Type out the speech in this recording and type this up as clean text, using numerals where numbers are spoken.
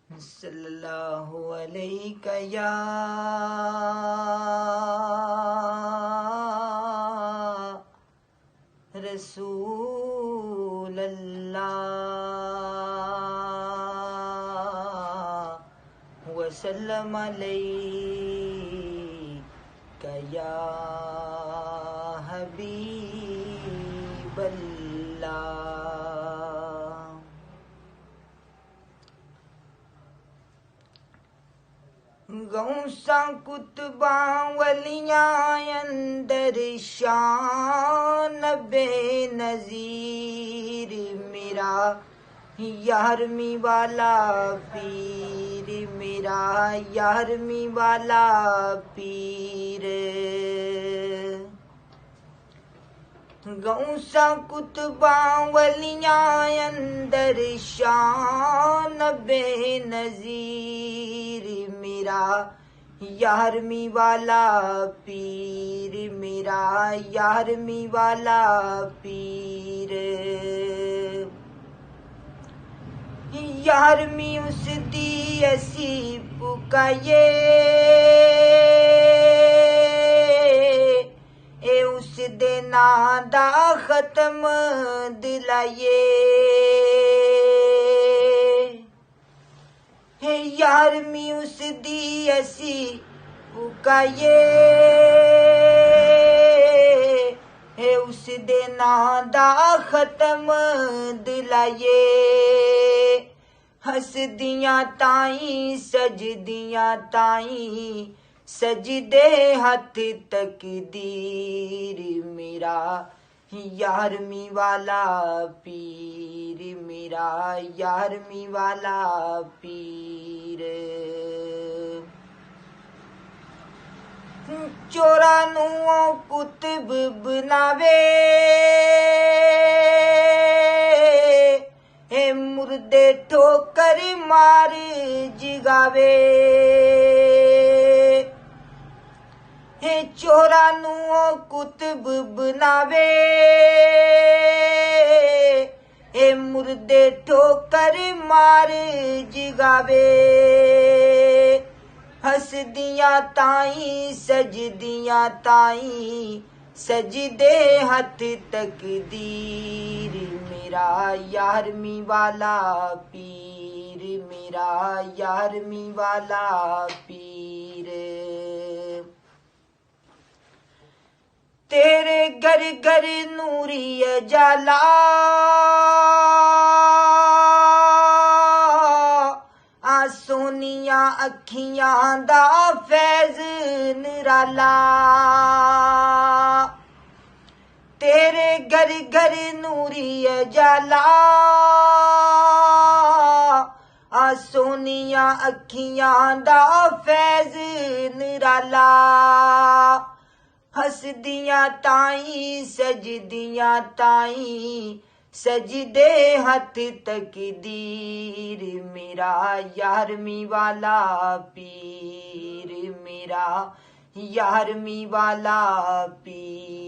صلی اللہ علیہ یا رسول اللہ وسلم علیک یا حبیب اللہ۔ غوثاں کتباں ولیاں اندر شان بے نظیر میرا یارمی والا پیر، میرا یارمی والا پیر۔ غوثاں کتباں ولیاں اندر شان بے نظیر میرا یارمی والا پیر، میرا یارمی والا پیر۔ یارمی اس دی اسی پکائیے اے اس دے ناں دا ختم دلائیے، اے یارمی اس دی اسی پکائیے اے اس دے ناں دا ختم دلائیے۔ ہسدیاں تائیں سجدیاں تائیں سجدے ہاتھ تقدیر میرا یارمی والا پیر، میرا یارمی والا پیر۔ چوراں نوں کتب بناوے اے مردے ٹھوکر مار جگاوے، اے چوراں نوں کتب بناوے اے مردے ٹھوکر مار جگاوے۔ ہسدیاں تائیں سجدیاں تائیں سجدے ہاتھ تقدیر میرا یارمی والا پیر، میرا یارمی والا پیر۔ تیرے گر گر نوری اجالا سونیاں اکھیاں دا فیض نرالا، تیرے گر گر نوری اجالا سونیاں اکھیاں دا فیض نرالا۔ ہسدیاں تائیں سجدیاں تائیں سجدے ہاتھ تقدیر میرا یارمی والا پیر، میرا یارمی والا پیر۔